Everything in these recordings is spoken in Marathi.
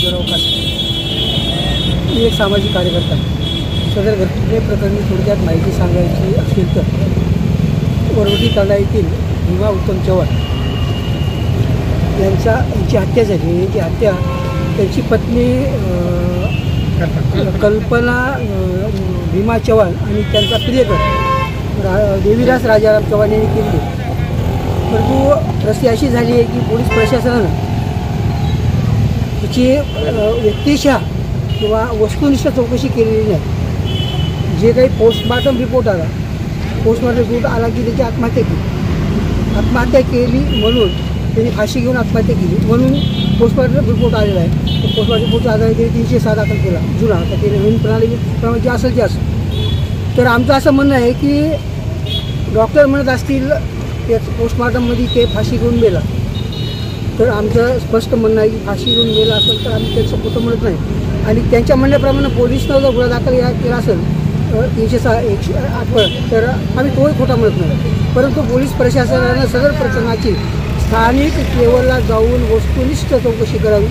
जोराव कासे, मी एक सामाजिक कार्यकर्ता आहे. सदर घटनेप्रकरणी थोडक्यात माहिती सांगायची असेल तर वरवटी तांडा येथील भीमा उत्तम चव्हाण यांची हत्या झाली. याची हत्या त्यांची पत्नी कल्पना भीमा चव्हाण आणि त्यांचा प्रियकर देवीदास राजाराम चव्हाण यांनी केली. परंतु परिस्थिती अशी झाली आहे की पोलीस प्रशासनानं त्याची व्यक्तिशः किंवा वस्तुनिष्ठ चौकशी केलेली नाही. जे काही पोस्टमॉर्टम रिपोर्ट आला की त्याची आत्महत्या केली म्हणून त्यांनी फाशी घेऊन आत्महत्या केली म्हणून पोस्टमॉर्टम रिपोर्ट आलेला आहे. तो पोस्टमॉर्टम रिपोर्टच्या आधारे त्यांनी 306 दाखल केला जुना. आता ते नवीन प्रणालीप्रमाणे जे असेल ते असं. तर आमचं असं म्हणणं आहे की डॉक्टर म्हणत असतील त्या पोस्टमॉर्टममध्ये ते फाशी घेऊन मेला, तर आमचं स्पष्ट म्हणणं आहे की फाशी घेऊन मेला असेल तर आम्ही त्याचं खोटं म्हणत नाही. आणि त्यांच्या म्हणण्याप्रमाणे पोलिसनं जर गुन्हा दाखल केला असेल 306-108 तर आम्ही तोही खोटा म्हणत नाही. परंतु पोलीस प्रशासनानं सदर प्रकरणाची स्थानिक लेवलला जाऊन वस्तुनिष्ठ चौकशी करावी.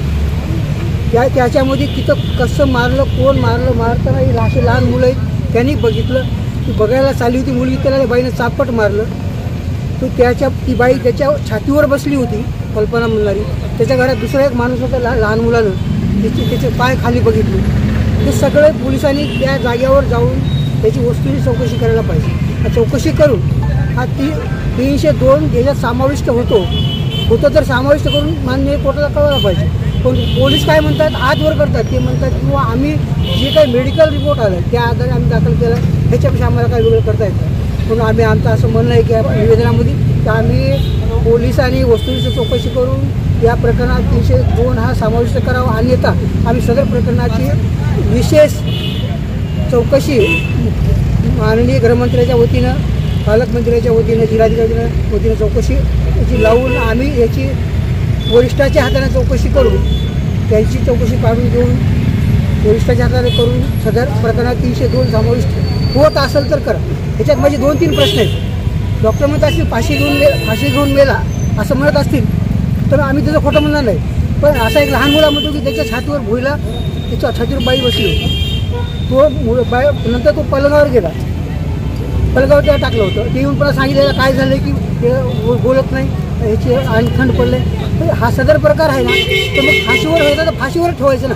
त्याच्यामध्ये तिथं कसं मारलं, कोण मारलं, मारताना असे लहान मुलं आहेत त्यांनी बघितलं की बघायला चालली होती मुलगी, त्याला बाईनं चापट मारलं. तो ती बाई त्याच्या छातीवर बसली होती कल्पना म्हणणारी. त्याच्या घरात दुसरा एक माणूस होता लहान मुलानं, त्याचे पाय खाली बघितले. हे सगळे पोलिसांनी त्या जागेवर जाऊन त्याची वस्तूची चौकशी करायला पाहिजे. चौकशी करून हा 302 ज्याच्यात समाविष्ट होतं तर समाविष्ट करून मान्य कोर्टाला कळवायला पाहिजे. पण पोलीस काय म्हणतात, हात वर करतात. ते म्हणतात किंवा आम्ही जे काही मेडिकल रिपोर्ट आलं त्या आधारे आम्ही दाखल केला, ह्याच्यापेक्षा आम्हाला काय वेगळं करता येतं. म्हणून आमचं असं म्हणणं आहे की या निवेदनामध्ये की आम्ही पोलिसांनी वस्तूची चौकशी करून या प्रकरणात 302 हा समाविष्ट करावा आणि येता आम्ही सदर प्रकरणाची विशेष चौकशी माननीय गृहमंत्र्याच्या वतीनं, पालकमंत्र्याच्या वतीनं, जिल्हाधिकाऱ्यांच्या वतीनं चौकशी याची लावून आम्ही याची वरिष्ठाच्या हाताने चौकशी करून त्यांची चौकशी काढून घेऊन वरिष्ठाच्या हाताने करून सदर प्रकरणात 302 समाविष्ट होत असेल तर करा. ह्याच्यात माझे 2-3 प्रश्न आहेत. डॉक्टर म्हणत असतील फाशी घेऊन मेला असं म्हणत असतील तर आम्ही त्याचं खोटं म्हणणार नाही. पण असा एक लहान मुला म्हणतो की त्याच्या छातीवर भुईला त्याच्या छातीवर बाई बसली होती. नंतर तो पलंगावर गेला, पलंगावर त्याला टाकलं होतं. ते येऊन पुन्हा सांगितलेलं काय झालं की ते बोलत नाही, ह्याची आणि थंड पडले. हा सदर प्रकार आहे ना, तर मग फाशीवर व्हायचा तर फाशीवर ठेवायचं ना.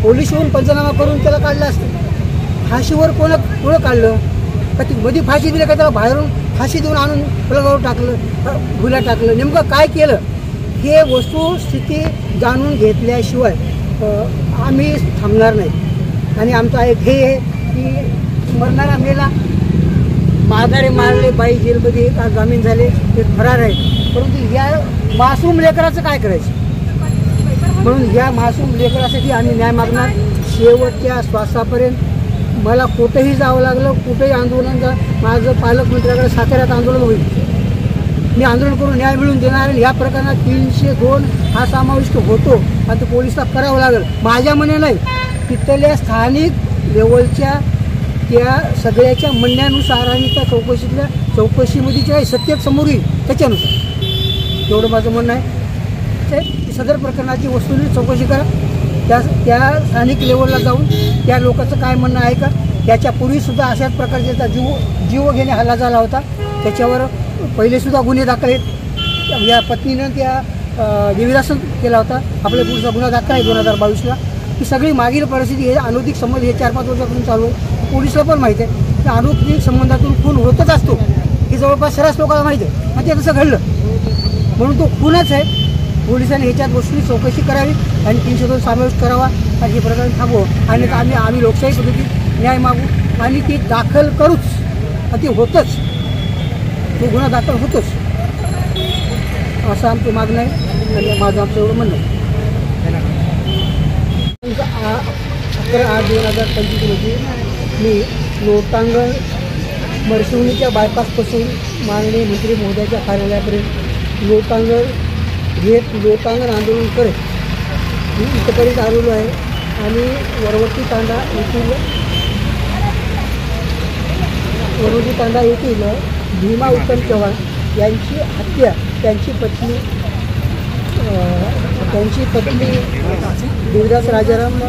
पोलीस येऊन पंचनामा करून त्याला काढलं असतं. फाशीवर कोणं काढलं का? ती मध्ये फाशी दिली का? त्याला बाहेरून फाशी देऊन आणून पलंगावर टाकलं, भुईला टाकलं. नेमकं काय केलं हे वस्तुस्थिती जाणून घेतल्याशिवाय आम्ही थांबणार नाही. आणि आमचा एक हे आहे की मरणारा मेला, मारणारे मारले, बाई जेलमध्ये जामीन झाले, ते फरार आहे. परंतु या मासूम लेकराचं काय करायचं? म्हणून या मासूम लेकरासाठी आम्ही न्याय मागणार शेवटच्या श्वासापर्यंत. मला कुठेही जावं लागलं, कुठेही आंदोलन जा, माझं पालकमंत्र्याकडे साताऱ्यात आंदोलन होईल. मी आंदोलन करून न्याय मिळवून देणार. आणि या प्रकरणात 302 हा समाविष्ट होतो आणि पोलिसांना करावं लागेल. माझ्या म्हणे नाही, तिथल्या स्थानिक लेवलच्या त्या सगळ्याच्या म्हणण्यानुसार आणि त्या चौकशीमध्ये जे काही सत्य समोर येईल त्याच्यानुसार एवढं माझं म्हणणं आहे. ते सदर प्रकरणाची वस्तूंची चौकशी करा. त्या स्थानिक लेवलला जाऊन त्या लोकांचं काय म्हणणं आहे का? त्याच्यापूर्वीसुद्धा अशाच प्रकारचा जीव घेणे हल्ला झाला होता. त्याच्यावर पहिलेसुद्धा गुन्हे दाखल आहेत. या पत्नीनं त्या देवीदासन केला होता. आपल्या पुढचा गुन्हा दाखल आहे 2022ला. ही सगळी मागील परिस्थिती हे अनैतिक संबंध हे 4-5 वर्षापासून चालू आहे. पोलिसला पण माहीत आहे की अनैतिक संबंधातून खून होतच असतो. हे जवळपास सर्वच लोकांना माहीत आहे. मग ते तसं घडलं म्हणून तो खूनच आहे. पोलिसांनी ह्याच्यात वस्तूंची चौकशी करावी आणि 302 समावेश करावा आणि हे प्रकरण थांबवं. आणि आम्ही लोकशाही पद्धतीत न्याय मागू आणि ते दाखल करूच. ते होतच, तो गुन्हा दाखल होतोच असं आमचं मागणं आहे आणि माझं आमचं एवढं म्हणणं आहे. 11/8/2025 रोजी मी लोटांगण मरशिवणीच्या बायपासपासून माननीय मंत्री महोदयाच्या कार्यालयापर्यंत लोटांगण आंदोलन करत मी इथपर्यंत आलेलो आहे. आणि वरवटी तांडा येथील भीमा उत्तम चव्हाण यांची हत्या त्यांची पत्नी देवदास राजाराम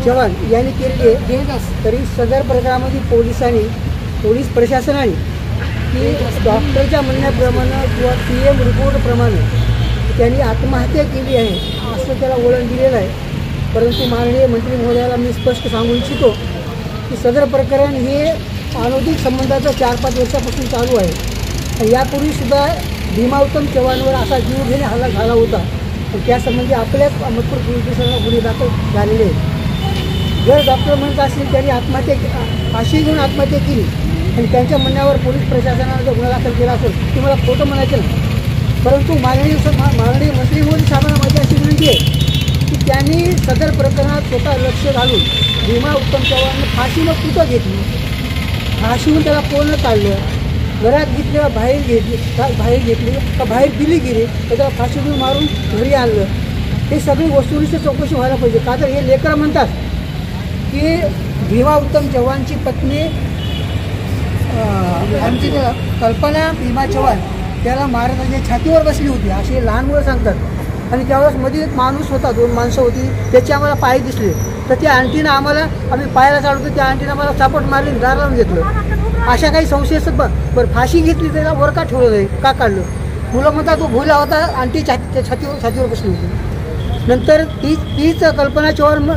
चव्हाण यांनी केलेली आहे. तरी सदर प्रकरणामध्ये पोलीस प्रशासनाने की डॉक्टरच्या म्हणण्याप्रमाणे किंवा PM रिपोर्टप्रमाणे त्यांनी आत्महत्या केली आहे असं त्याला वळण दिलेलं आहे. परंतु माननीय मंत्री महोदयाला मी स्पष्ट सांगू इच्छितो की सदर प्रकरण हे अनौदिक संबंधाचं 4-5 वर्षापासून चालू आहे. यापूर्वीसुद्धा भीमा उत्तम चव्हाणवर असा जीवघेणे हल्ला झाला होता. त्यासंबंधी आपल्याच अहमदपूर पोलीस स्टेशनला गुन्हे दाखल झालेले आहेत. जर डॉक्टर म्हणत असतील त्यांनी फाशी घेऊन आत्महत्या केली आणि त्यांच्या म्हणण्यावर पोलीस प्रशासनाने जर गुन्हा दाखल केला असेल ते मला खोटं म्हणायचं नाही. परंतु माननीय मंत्री मोदी साहेबांना माझी अशी विनंती आहे की त्यांनी सदर प्रकरणात स्वतः लक्ष घालून भीमा उत्तम चव्हाणने फाशीनं कुठं घेतली, फाशीहून त्याला कोण काढलं, घरात घेतलं बाहेर घेतली का बाहेर दिली गेली तर त्याला फाशीतून मारून घरी आणलं. हे सगळी वस्तुनिष्ठ चौकशी व्हायला पाहिजे. का तर हे लेकरं म्हणतात की भीमा उत्तम चव्हाणची पत्नी आमची कल्पना भीमा चव्हाण त्याला महाराजांच्या छातीवर बसली होती असे लहान मुलं सांगतात. आणि त्यावेळेस मध्ये एक माणूस होता, 2 माणसं होती, त्याचे आम्हाला पाय दिसले तर त्या आंटीनं आम्ही पायाला चालवतो त्या आंटीनं आम्हाला चापट मारली, दार लावून घेतलं. अशा काही संशय असतात. बरं फाशी घेतली त्याला वर का ठेवलं नाही, का काढलं? मुलं म्हणतात तो भुला होता, आंटी छातीवर बसली होती. नंतर तीच कल्पना चव्हाण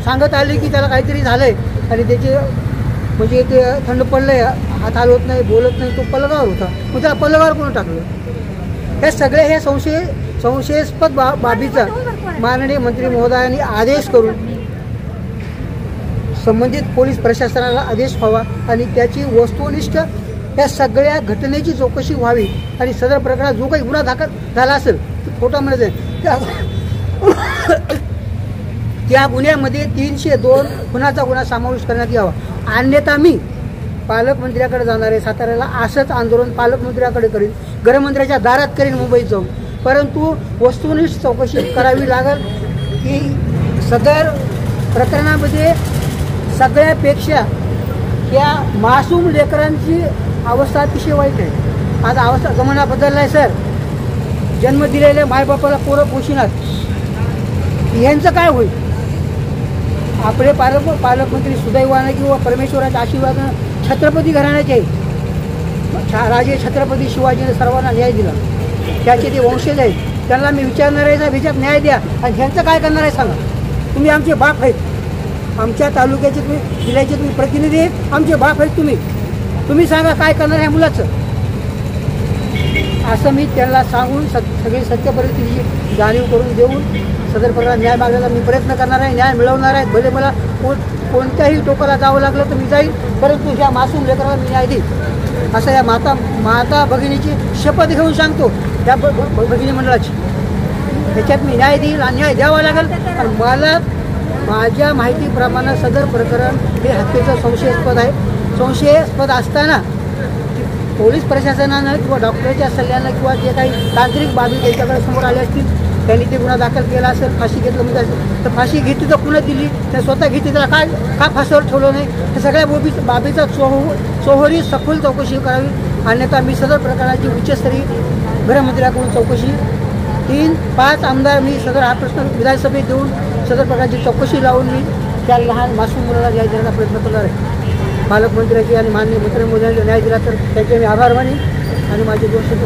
सांगत आली की त्याला काहीतरी झालं आहे आणि त्याचे म्हणजे ते थंड पडलं आहे, हात हलवत नाही, बोलत नाही, तो पलंगावर होता. मग त्याला पलंगावर कोण टाकलं? हे संशयास्पद बाबीचा माननीय मंत्री महोदयांनी आदेश करून संबंधित पोलीस प्रशासनाला आदेश व्हावा आणि त्याची वस्तुनिष्ठ या सगळ्या घटनेची चौकशी व्हावी आणि सदर प्रकरणात जो काही गुन्हा दाखल झाला असेल तो खोटा म्हणायचा त्या गुन्ह्यामध्ये 302 खुनाचा गुन्हा समावेश करण्यात यावा. अन्यथा मी पालकमंत्र्याकडे जाणार आहे साताऱ्याला. असंच आंदोलन पालकमंत्र्याकडे करीन, गृहमंत्र्याच्या दारात करीन मुंबईत जाऊन. परंतु वस्तुनिष्ठ चौकशी करावी लागेल की सदर प्रकरणामध्ये सगळ्यापेक्षा या मासूम लेकरांची अवस्था अतिशय वाईट आहे. आज अवस्था जमाना बदलला आहे सर. जन्म दिलेल्या मायबापाला पोरं पोशिनात, यांचं काय होईल? आपले पालकमंत्री सुदैवानं किंवा परमेश्वराच्या आशीर्वादानं छत्रपती घराण्याचे आहेत. राजे छत्रपती शिवाजीने सर्वांना न्याय दिला, त्याचे ते वंशज आहेत. त्यांना मी विचारणार आहे ह्याच्यात न्याय द्या आणि ह्यांचं काय करणार आहे सांगा. तुम्ही आमचे बाप आहेत, आमच्या तालुक्याचे तुम्ही जिल्ह्याचे तुम्ही प्रतिनिधी आहेत, आमचे बाप आहेत तुम्ही सांगा काय करणार आहे मुलाचं. असं मी त्यांना सांगून सगळी सत्य परिस्थितीची जाणीव करून देऊन सदर प्रकारात न्याय मागण्याचा मी प्रयत्न करणार आहे, न्याय मिळवणार आहे. भले मला कोणत्याही टोकाला जावं लागलं तर मी जाईल, परंतु ह्या मासूम लेकराला मी न्याय देईन असं या माता भगिनीची शपथ घेऊन सांगतो. त्या भगिनी मंडळाची ह्याच्यात मी न्याय देईल आणि न्याय द्यावा लागेल. आणि मला माझ्या माहितीप्रमाणे सदर प्रकरण हे हत्येचं संशयास्पद आहे. संशयास्पद असताना पोलीस प्रशासनानं किंवा डॉक्टरच्या सल्ल्यानं किंवा जे काही तांत्रिक बाबी त्यांच्याकडे समोर आल्या असतील, त्यांनी ते गुन्हा दाखल केला असेल, फाशी घेतलं म्हणजे असेल तर फाशी घेतली तर पुन्हा दिली, त्या स्वतः घेतली त्याला का फाशीवर ठेवलं नाही, हे सगळ्या बाबीचा चोहोरी सखोल चौकशी करावी. अन्यथा मी सदर प्रकरणाची उच्चस्तरीय गृहमंत्र्याकडून चौकशी 3-5 आमदार मी सदर हा प्रश्न विधानसभेत देऊन सदर प्रकारची चौकशी लावून मी त्या लहान मासूम मुलाला न्याय देण्याचा प्रयत्न करणार आहे. पालकमंत्र्याची आणि माननीय मंत्री महोदयांनी न्याय दिला तर त्याचे मी आभार मानेन आणि माझे 2 शब्द